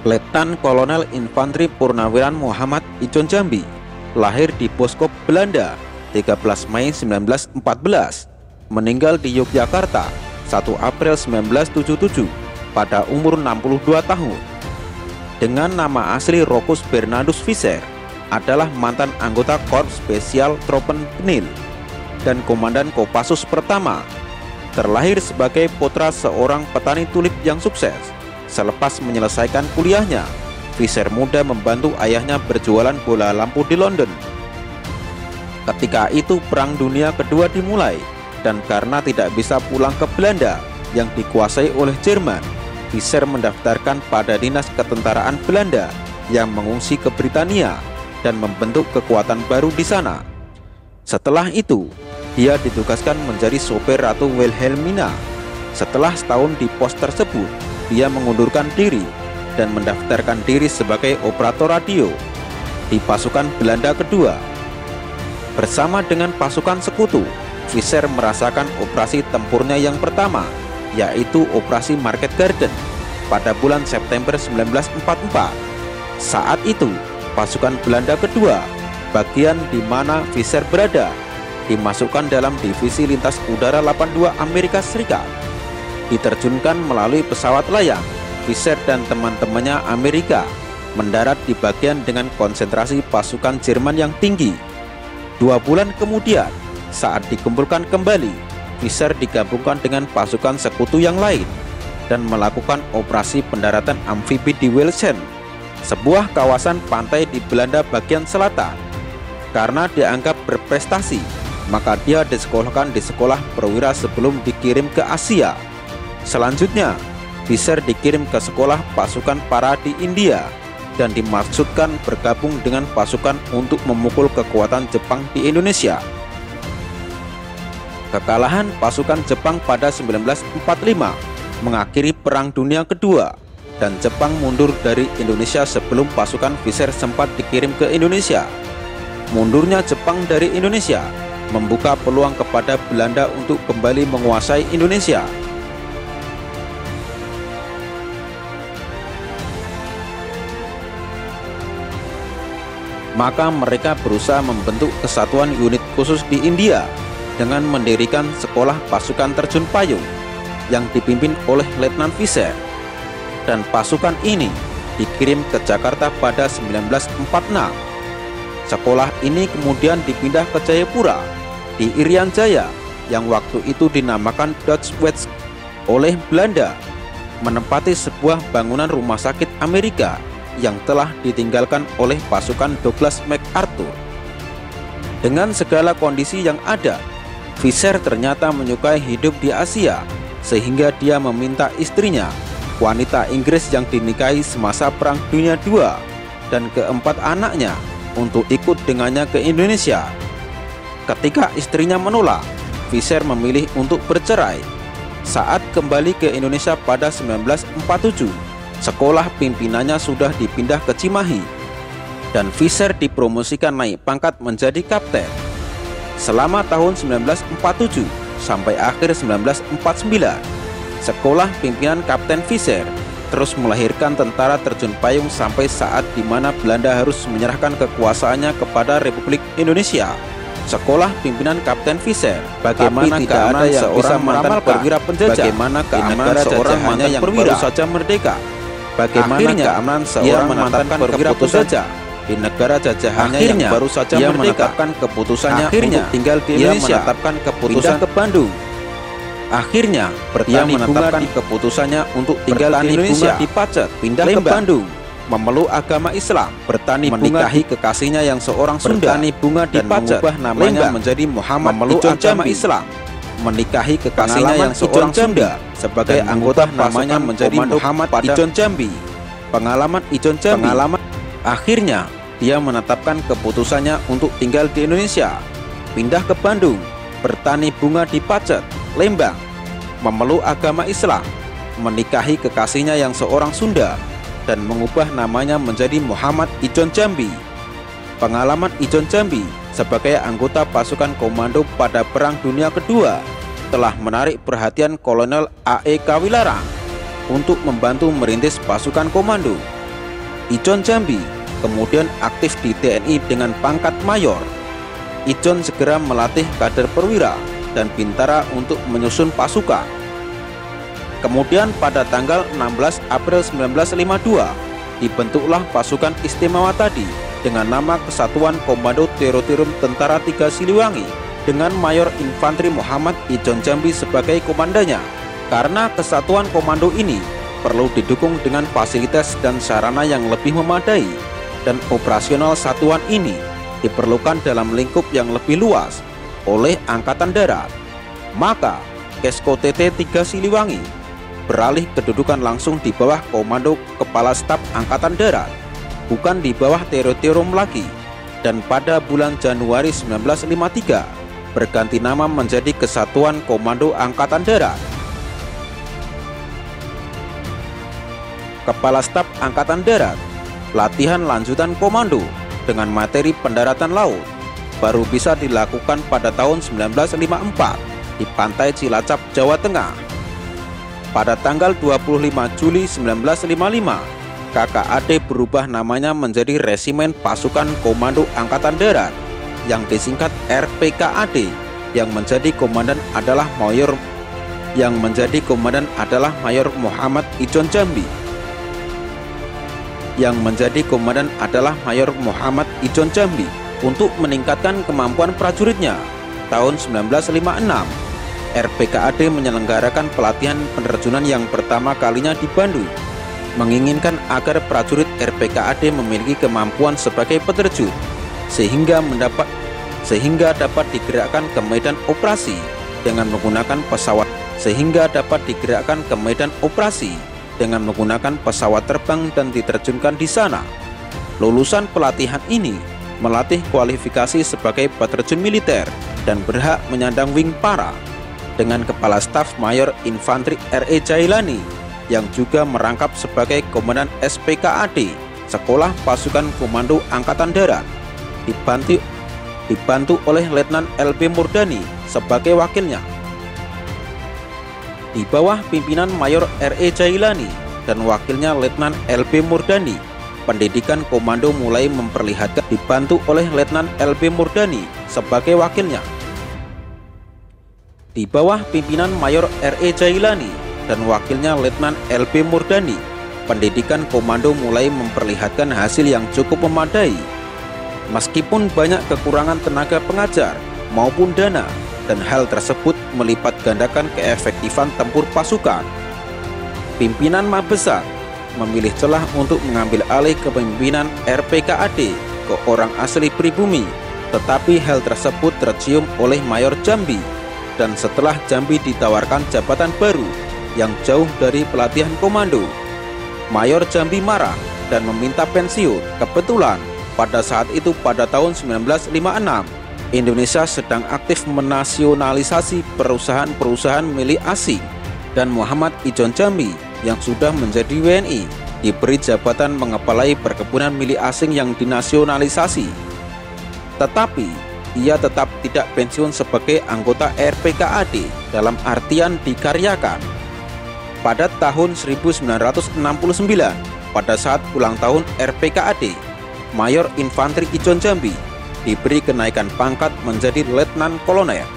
Letnan Kolonel Infanteri Purnawiran Muhammad Ijon Jambi lahir di Boskop, Belanda 13 Mei 1914, meninggal di Yogyakarta 1 April 1977 pada umur 62 tahun. Dengan nama asli Rokus Bernardus Visser, adalah mantan anggota Korps Spesial Tropengenil dan Komandan Kopassus pertama. Terlahir sebagai putra seorang petani tulip yang sukses. Selepas menyelesaikan kuliahnya, Visser muda membantu ayahnya berjualan bola lampu di London. Ketika itu Perang Dunia Kedua dimulai, dan karena tidak bisa pulang ke Belanda yang dikuasai oleh Jerman, Visser mendaftarkan pada Dinas Ketentaraan Belanda yang mengungsi ke Britania dan membentuk kekuatan baru di sana. Setelah itu, dia ditugaskan menjadi sopir Ratu Wilhelmina. Setelah setahun di pos tersebut, dia mengundurkan diri dan mendaftarkan diri sebagai operator radio di pasukan Belanda kedua. Bersama dengan pasukan sekutu, Visser merasakan operasi tempurnya yang pertama, yaitu Operasi Market Garden pada bulan September 1944. Saat itu, pasukan Belanda kedua, bagian di mana Visser berada, dimasukkan dalam Divisi Lintas Udara 82 Amerika Serikat. Diterjunkan melalui pesawat layang, Visser dan teman-temannya Amerika mendarat di bagian dengan konsentrasi pasukan Jerman yang tinggi. 2 bulan kemudian, saat dikumpulkan kembali, Visser digabungkan dengan pasukan sekutu yang lain dan melakukan operasi pendaratan amfibi di Welshen, sebuah kawasan pantai di Belanda bagian selatan. Karena dianggap berprestasi, maka dia disekolahkan di sekolah perwira sebelum dikirim ke Asia. Selanjutnya, Visser dikirim ke sekolah pasukan para di India dan dimaksudkan bergabung dengan pasukan untuk memukul kekuatan Jepang di Indonesia. Kekalahan pasukan Jepang pada 1945 mengakhiri Perang Dunia Kedua, dan Jepang mundur dari Indonesia sebelum pasukan Visser sempat dikirim ke Indonesia. Mundurnya Jepang dari Indonesia membuka peluang kepada Belanda untuk kembali menguasai Indonesia. Maka mereka berusaha membentuk kesatuan unit khusus di India dengan mendirikan sekolah pasukan terjun payung yang dipimpin oleh Letnan Visser. Dan pasukan ini dikirim ke Jakarta pada 1946. Sekolah ini kemudian dipindah ke Jayapura di Irian Jaya yang waktu itu dinamakan Dutch West oleh Belanda, menempati sebuah bangunan rumah sakit Amerika yang telah ditinggalkan oleh pasukan Douglas MacArthur. Dengan segala kondisi yang ada, Visser ternyata menyukai hidup di Asia, sehingga dia meminta istrinya, wanita Inggris yang dinikahi semasa Perang Dunia II, dan keempat anaknya untuk ikut dengannya ke Indonesia. Ketika istrinya menolak, Visser memilih untuk bercerai. Saat kembali ke Indonesia pada 1947, sekolah pimpinannya sudah dipindah ke Cimahi, dan Visser dipromosikan naik pangkat menjadi kapten. Selama tahun 1947 sampai akhir 1949, sekolah pimpinan Kapten Visser terus melahirkan tentara terjun payung sampai saat di mana Belanda harus menyerahkan kekuasaannya kepada Republik Indonesia. Sekolah pimpinan Kapten Visser, bagaimana keamanan seorang mantan perwira penjajah, bagaimana keamanan seorang mantan perwira baru saja merdeka, bagaimana keamanan seorang mantan perwira penjajah di negara jajahannya yang baru saja merdeka. Menetapkan keputusannya untuk tinggal di Indonesia, menetapkan keputusan ke Bandung. Akhirnya bertani bunga di keputusannya untuk tinggal di Indonesia, di Pacet, pindah ke Bandung, memeluk agama Islam, bertani menikahi kekasihnya yang seorang Sunda, bertani bunga di Pacet, mengubah namanya menjadi Muhammad, memeluk agama Islam, menikahi kekasihnya yang seorang Sunda sebagai anggota namanya menjadi Muhammad Ijon Jambi. Pengalaman Ijon Jambi. Akhirnya dia menetapkan keputusannya untuk tinggal di Indonesia, pindah ke Bandung, bertani bunga di Pacet, Lembang, memeluk agama Islam, menikahi kekasihnya yang seorang Sunda, dan mengubah namanya menjadi Muhammad Ijon Jambi. Pengalaman Ijon Jambi sebagai anggota pasukan komando pada Perang Dunia Kedua telah menarik perhatian Kolonel A.E. Kawilarang untuk membantu merintis pasukan komando. Ijon Jambi kemudian aktif di TNI dengan pangkat mayor. Ijon segera melatih kader perwira dan bintara untuk menyusun pasukan. Kemudian pada tanggal 16 April 1952 dibentuklah pasukan istimewa tadi dengan nama Kesatuan Komando Terotirum Tentara 3 Siliwangi dengan Mayor Infantri Muhammad Ijon Jambi sebagai komandannya. Karena kesatuan komando ini perlu didukung dengan fasilitas dan sarana yang lebih memadai, dan operasional satuan ini diperlukan dalam lingkup yang lebih luas oleh Angkatan Darat. Maka Kesko TT 3 Siliwangi beralih kedudukan langsung di bawah Komando Kepala Staf Angkatan Darat, bukan di bawah Terotirum lagi, dan pada bulan Januari 1953 berganti nama menjadi Kesatuan Komando Angkatan Darat. Kepala Staf Angkatan Darat latihan lanjutan komando dengan materi pendaratan laut baru bisa dilakukan pada tahun 1954 di Pantai Cilacap, Jawa Tengah. Pada tanggal 25 Juli 1955, KKAD berubah namanya menjadi Resimen Pasukan Komando Angkatan Darat yang disingkat RPKAD, yang menjadi komandan adalah Mayor Muhammad Ijon Jambi. Untuk meningkatkan kemampuan prajuritnya, tahun 1956 RPKAD menyelenggarakan pelatihan penerjunan yang pertama kalinya di Bandung, menginginkan agar prajurit RPKAD memiliki kemampuan sebagai peterjun sehingga dapat digerakkan ke medan operasi dengan menggunakan pesawat terbang dan diterjunkan di sana. Lulusan pelatihan ini melatih kualifikasi sebagai peterjun militer dan berhak menyandang wing para dengan Kepala Staf Mayor Infantri R.E. Jailani yang juga merangkap sebagai Komandan SPKAD Sekolah Pasukan Komando Angkatan Darat, dibantu oleh Letnan LB Murdani sebagai wakilnya. Di bawah pimpinan Mayor R.E. Jailani dan wakilnya Letnan LB Murdani, pendidikan komando mulai memperlihatkan, dibantu oleh Letnan LB Murdani sebagai wakilnya. Di bawah pimpinan Mayor R.E. Jailani dan wakilnya Letnan LB Murdani, pendidikan komando mulai memperlihatkan hasil yang cukup memadai. Meskipun banyak kekurangan tenaga pengajar maupun dana, dan hal tersebut melipat gandakan keefektifan tempur pasukan, pimpinan Mabesat memilih celah untuk mengambil alih kepemimpinan RPKAD ke orang asli pribumi. Tetapi hal tersebut tercium oleh Mayor Jambi, dan setelah Jambi ditawarkan jabatan baru yang jauh dari pelatihan komando, Mayor Jambi marah dan meminta pensiun. Kebetulan pada saat itu, pada tahun 1956, Indonesia sedang aktif menasionalisasi perusahaan-perusahaan milik asing, dan Muhammad Ijon Jambi yang sudah menjadi WNI diberi jabatan mengepalai perkebunan milik asing yang dinasionalisasi. Tetapi ia tetap tidak pensiun sebagai anggota RPKAD dalam artian dikaryakan. Pada tahun 1969, pada saat ulang tahun RPKAD, Mayor Infantri Ijon Jambi diberi kenaikan pangkat menjadi Letnan Kolonel.